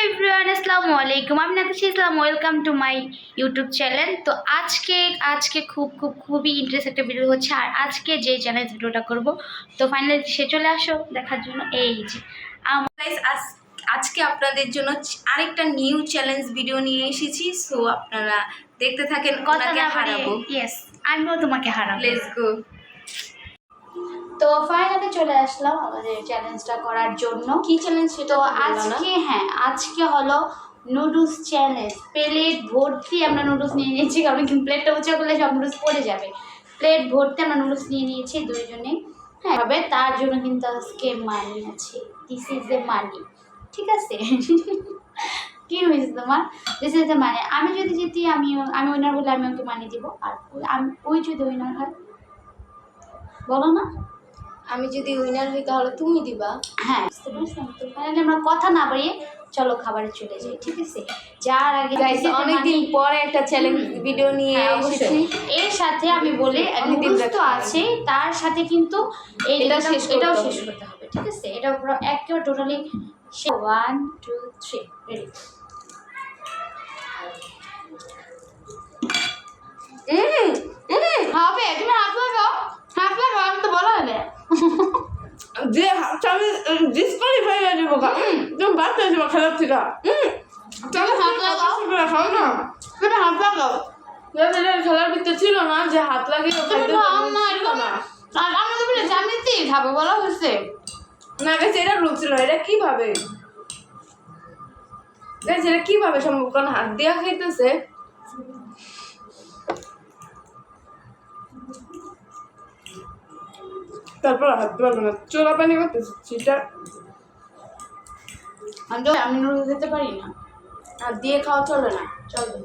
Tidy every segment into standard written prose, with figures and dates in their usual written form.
Everyone, আসসালামু আলাইকুম। আমি Natasha Islam, welcome to my YouTube channel. তো আজকে খুবই ইন্টারেস্ট একটা ভিডিও হচ্ছে। আর আজকে যে চ্যালেঞ্জ ভিডিওটা করব, তো ফাইনালি সে চলে আসো দেখার জন্য। এই যে আজকে আপনাদের জন্য আরেকটা নিউ চ্যালেঞ্জ ভিডিও নিয়ে এসেছি। সো আপনারা দেখতে থাকেন। কথাকে হারাবো। ইয়েস, আমিও তোমাকে হারাবো। Let's go. তো ফাইনালি চলে আসলাম আমাদের চ্যালেঞ্জটা করার জন্য। কি চ্যালেঞ্জ সেটা তো আজকে হলো নুডলস চ্যালেঞ্জ। প্লেট ভর্তি আমরা নুডলস নিয়ে নিয়েছি, কারণ কি প্লেটটা উঁচা করলে সব নুডলস পড়ে যাবে। প্লেট ভর্তি আমরা নুডলস নিয়ে নিয়েছি দুইজনে। হ্যাঁ হবে, তার জন্য কিন্তু আজকে মানি আছে। দিস ইজ দ্য মানি, ঠিক আছে? কি হয়েছে তোমার? This is the money. আমি যদি জিতি, আমি উইনার হলে আমি ওকে মানি দিব। আর ওই যদি উইনার হয়, বলো না? আমি যদি উইনার হই তাহলে তুমি দিবা। হ্যাঁ, বুঝতে পারছেন? তো ফাইনালি আমরা কথা না বাড়িয়ে চলো খাবারে চলে যাই, ঠিক আছে? যার আগে অনেকদিন পরে একটা চ্যালেঞ্জ ভিডিও নিয়ে এসেছি। এর সাথে আমি বলি নুডলস তো আছে, তার সাথে কিন্তু এটাও শেষ করতে হবে, ঠিক আছে? এটা পুরো একেবারে টোটালি 1 2 3 রেডি। হবে, তুমি হাত লাগাও, আমি তো বলা হবে যে আমি ডিসকোয়ালিফাই হয়ে যাবো। তুমি বাদ দিয়ে যাবো খেলার থেকে। তুমি হাত লাগাও, খাও না। তুমি হাত লাগাও। খেলার ভিতরে ছিল না যে হাত লাগিয়ে আমরা তো বলে জানিতেই খাবে, বলা হয়েছে না। গেছে এটা রুল ছিল। এটা কিভাবে এটা কিভাবে সম্ভব? কারণ হাত দিয়া খাইতেছে। তারপর হাত পারবো না, চোলা পানি করতেছে সেটা। আমি নুডলস খেতে পারি না, হাত দিয়ে খাওয়া চলে না। চলবে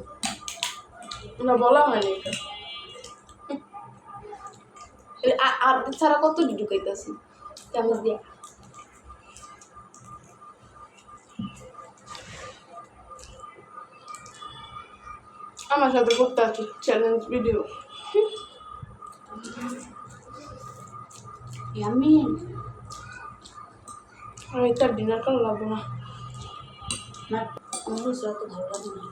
না, বলা হয়নি এটা। আর ছাড়া কত ঢুকাইতেছি চামচ দিয়ে। আমার সাথে করতে আছে চ্যালেঞ্জ ভিডিও। ইয়াম্মি। আর এটা ডিনার করা লাগবে না। নুডলস অত ভালো লাগে না।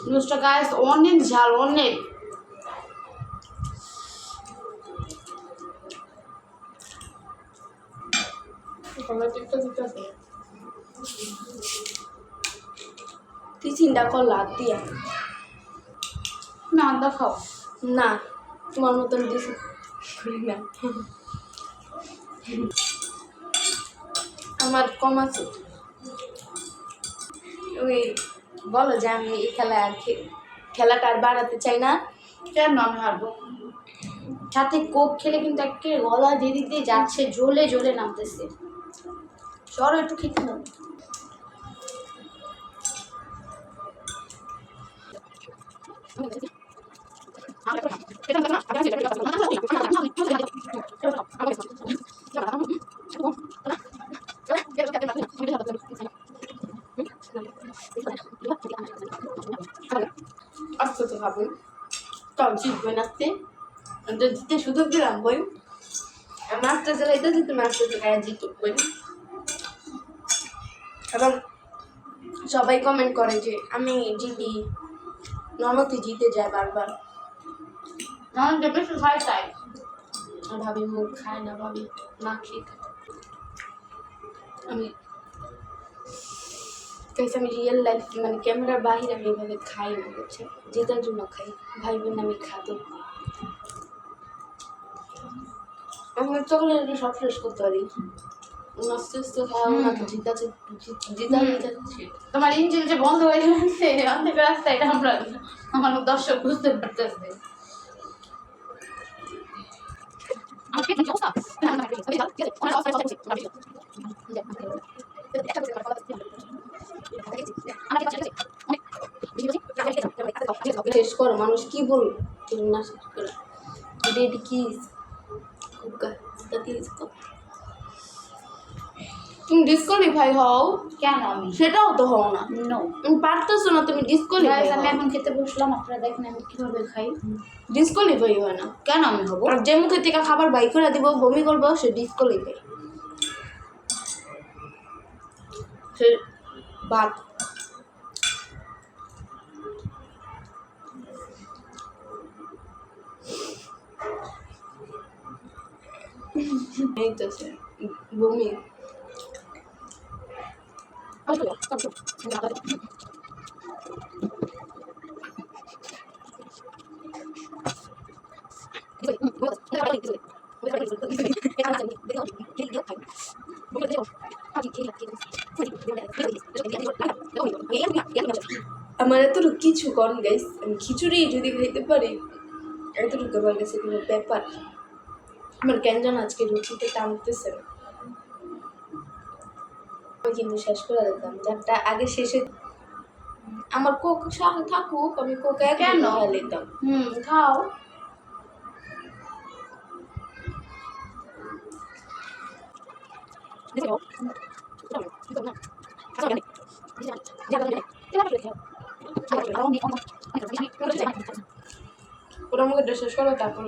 নুডলসটা গাইস অনেক ঝাল, অনেক। তুই চিন্তা কর লাভ দিয়া। না, আদা খাও না, তোমার মতন দিস না। আমার কম আছে। ওই বলো যে আমি এই খেলাটা আর বাড়াতে চাই না। কেন আমি হারবো? সাথে কোক খেলে কিন্তু একে গলা যেদিক দিয়ে যাচ্ছে, জ্বলে জ্বলে নামতেছে। চলো একটু খেতে দাও। আস্তে তো খাবেন, কারণ জিতবেন আসতে। জিতে সুযোগ দিলাম বই। মাছটা চালাইতে জিতে মাছটা চালাই জিতবেন। এবং সবাই কমেন্ট করে যে আমি জিতি, ননতি জিতে যায় বারবার। বেশি খাই তাই। ভাবি মুখ খায় না, ভাবি না খেয়ে খায়। আমি রিয়েল লাইফ মানে ক্যামেরার বাহিরে আমি এভাবে খাই না, বুঝছে? জেতার জন্য খাই, ভাই বোন আমি খাতো। আমি চকলেট সব শেষ করতে পারি। আস্তে আস্তে খাওয়া না তো জিতাচ্ছে। তোমার ইঞ্জিন যে বন্ধ হয়ে যাচ্ছে অর্ধেক রাস্তা, এটা আমার দর্শক বুঝতে পারতেছে। শেষ করো, মানুষ কি বলবো তুমি না শেষ করে। এটা কি তুমি ডিসকোয়ালিফাই হও কেন? আমি সেটাও তো হও না। নো, তুমি পারতেছো না, তুমি ডিসকোয়ালিফাই। আমি এখন খেতে বসলাম, আপনারা দেখেন আমি কিভাবে খাই। ডিসকোয়ালিফাই হয় না। কেন আমি হবো? আর যে মুখে থেকে খাবার বাই করে দিব, বমি করবো, সে ডিসকোয়ালিফাই। ফের ভাত এই তো বমি আমার এতটুকু কিছু কন গাইস, আমি খিচুড়ি যদি খাইতে পারি এতটুকু আমার কাছে কোনো ব্যাপার। আমার কেন যেন আজকে রুচিতে টানতেছে না। আমি কিন্তু শেষ করে দিতাম যারটা আগে শেষে আমার কোক সাথে থাকুক, আমি কোকে কেন? খেয়ে নিতাম। খাও। ওরা আমাকে শেষ করো তারপর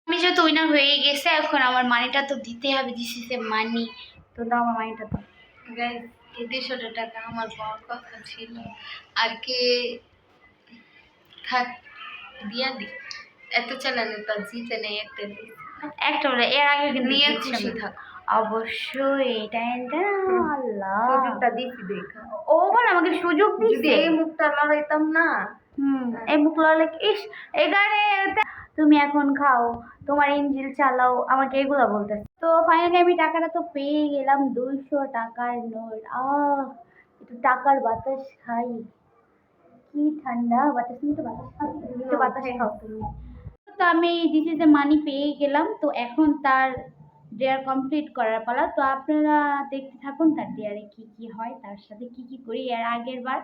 আমি যেহেতু উইনার হয়ে গেছে, এখন আমার মানিটা তো দিতে হবে। দিস ইজ এ মানি, তো দাও আমার মানিটা দাও। গাইস, এই 150 টাকা আমার পাওয়ার কথা ছিল, আর কে থাক দিয়া দি, এত চালালে তো আর জিতে নেই, একটা দি একটা বলে এর আগে কিন্তু নিয়ে দিচ্ছি খুশি আমি। থাক। অবশ্যই এটা আল্লাহ সুযোগটা দিছি দেখা, ও বল আমাকে সুযোগ যদি দিছে। এই মুখটা লড়াইতাম না। এই মুখ লড়লে ইস এগারে তুমি এখন খাও, তোমার ইঞ্জিল চালাও, আমাকে এগুলো বলতেছে। তো ফাইনালি আমি টাকাটা তো পেয়ে গেলাম, 200 টাকার নোট। একটু টাকার বাতাস খাই, কি ঠান্ডা বাতাস। তুমি তো বাতাস খাও, একটু বাতাস খাও তুমি। তো আমি দিস ইজ এ মানি পেয়ে গেলাম। তো এখন তার ডেয়ার কমপ্লিট করার পালা। তো আপনারা দেখতে থাকুন তার ডেয়ারে কি কি হয়, তার সাথে কি কি করি। এর আগের বার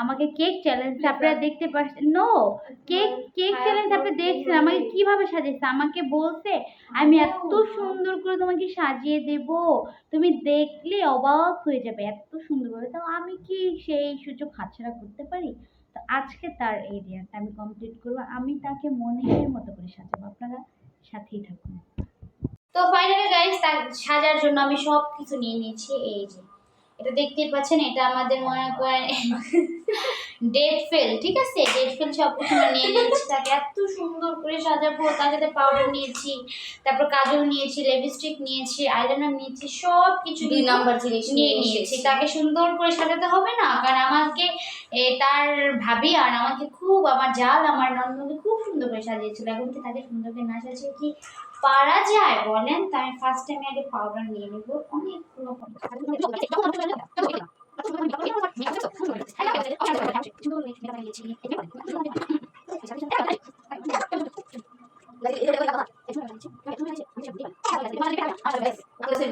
আমাকে কেক চ্যালেঞ্জ আপনারা দেখতে পাচ্ছেন। নো, কেক চ্যালেঞ্জ আপনি দেখছেন আমাকে কিভাবে সাজিয়েছে। আমাকে বলছে আমি এত সুন্দর করে তোমাকে সাজিয়ে দেব, তুমি দেখলে অবাক হয়ে যাবে, এত সুন্দরভাবে। তো আমি কি সেই সুযোগ হাতছাড়া করতে পারি? তো আজকে তার এই ডেয়ারটা আমি কমপ্লিট করবো, আমি তাকে মনের মতো করে সাজাবো। আপনারা সাথেই থাকুন। তো ফাইনালি গাইস, তার সাজার জন্য আমি সব কিছু নিয়ে নিয়েছি। এই যে এটা দেখতেই পাচ্ছেন, এটা আমাদের মনে করেন ডেট ফেল, ঠিক আছে? ডেট ফেল সব কিছু আমরা নিয়ে নিয়েছি। তাকে এত সুন্দর করে সাজাবো, তার সাথে পাউডার নিয়েছি, তারপর কাজল নিয়েছি, লিপস্টিক নিয়েছি, আইলাইনার নিয়েছি, সব কিছু 2 নাম্বার জিনিস নিয়ে নিয়েছি। তাকে সুন্দর করে সাজাতে হবে না, কারণ আমাকে তার ভাবি আর আমাকে খুব, আমার জাল আমার নন্দকে খুব সুন্দর করে সাজিয়েছিল। এখন কি তাকে সুন্দর করে না সাজিয়ে কি পারা যায় বলেন? তাই ফার্স্ট টাইম আগে পাউডার নিয়ে নেব অনেকগুলো।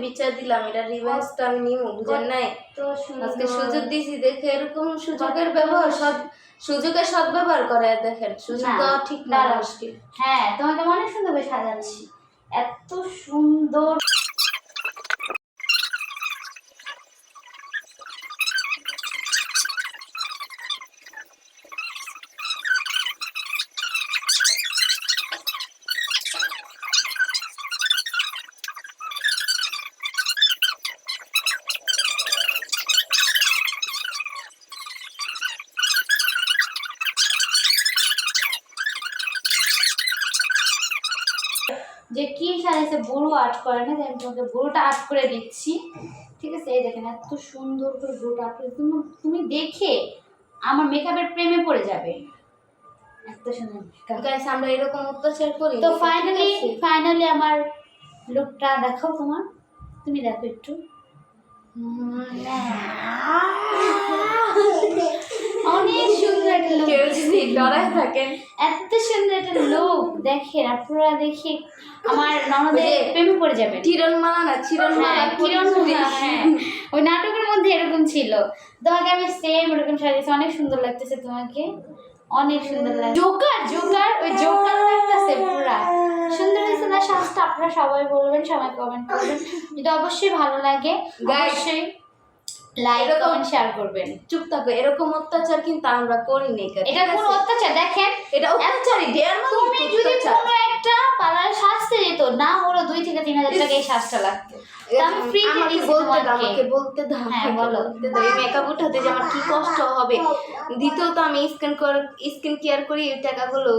বিচার দিলাম, এটা রিভেঞ্জটা আমি নিব, বুঝেন নাই? তো আজকে সুযোগ দিছি দেখে এরকম সুযোগের ব্যবহার, সুযোগের সদ্ব্যবহার করে দেখেন। সুযোগ দেওয়া ঠিক না, মুশকিল। হ্যাঁ, তোমাকে অনেক সুন্দর করে সাজাচ্ছি, এত সুন্দর। যে কি সাজাইছে, বুড়ো আর্ট করে না, আমি তোমাকে বুড়োটা আর্ট করে দিচ্ছি, ঠিক আছে? এই দেখেন এত সুন্দর করে বুড়োটা আর্ট করে, তুমি দেখে আমার মেকআপের প্রেমে পড়ে যাবে, এত সুন্দর makeup। গাইস, আমরা এরকম অত্যাচার করি। তো ফাইনালি আমার লুকটা দেখাও তোমার, তুমি দেখো একটু। অনেক সুন্দর একটা লুক, কেউ যদি ডরায় থাকেন, এত সুন্দর একটা লুক দেখেন আপনারা, দেখে আমার ননদের প্রেমে পড়ে যাবে। চিরন মালা না, চিরন মালা, হ্যাঁ, ওই নাটকের মধ্যে এরকম ছিল। তোমাকে আমি সেম এরকম সাজিয়েছি, অনেক সুন্দর লাগতেছে তোমাকে, অনেক সুন্দর লাগছে। জোকার ওই জোকার লাগতেছে, পুরা সুন্দর হয়েছে না সাজটা? আপনারা সবাই বলবেন, সবাই কমেন্ট করবেন। যদি অবশ্যই ভালো লাগে, অবশ্যই লাইক এরকম- কমেন্ট শেয়ার করবেন। চুপ থাকো, এরকম অত্যাচার কিন্তু আমরা করি নাই। এটা কোনো অত্যাচার দেখেন, এটা অত্যাচারই, ডেয়ার তুমি যদি কোনো একটা পার্লারে সাজতে যেত না হলো 2 থেকে 3 হাজার টাকা এই সাজটা লাগতো, তা আমি ফ্রিতে আমাকে দিয়েছি বলতে দাও, তোমাকে। আমাকে বলতে দাও, হ্যাঁ, আমাকে বলো। বলতে দাও। এই মেকআপ উঠাতে যে আমার কি কষ্ট হবে, দ্বিতীয়ত আমি স্কিন কেয়ার করি, এই টাকাগুলো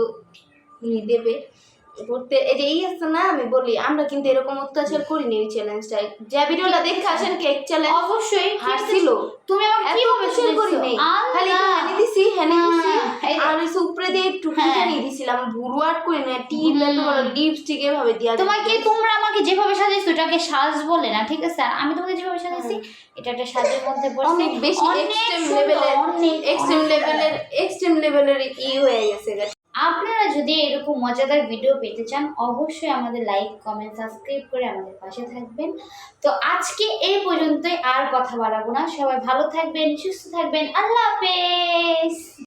উনি দেবে করতে। এই যে এই আছে না, আমি বলি আমরা কিন্তু এরকম অত্যাচার করিনি এই চ্যালেঞ্জটা। যে ভিডিওটা দেখে আসেন কেক চ্যালেঞ্জ অবশ্যই হাসছিল, তুমি আমাকে এত কিভাবে অত্যাচার করি নাই, খালি আল্লাহ। হানি দিছি, হানি দিছি, এই যে- আর ওই উপরে দিয়ে একটু হ্যাঁ। হানি দিছিলাম, ভুরুয়াট করে না, টিপ এত বড় লিপস্টিক এভাবে দিয়া তোমাকে তোমরা আমাকে যেভাবে সাজাইছো এটাকে সাজ বলে না, ঠিক আছে? আর আমি তোমাকে যেভাবে সাজাইছি এটা একটা সাজের মধ্যে পড়ছে, অনেক বেশি এক্সট্রিম লেভেলের হয়ে গেছে। আপনারা যদি এরকম মজাদার ভিডিও পেতে চান অবশ্যই আমাদের লাইক কমেন্ট সাবস্ক্রাইব করে আমাদের পাশে থাকবেন। তো আজকে এই পর্যন্তই, আর কথা বাড়াবো না। সবাই ভালো থাকবেন, সুস্থ থাকবেন, আল্লাহ হাফেজ।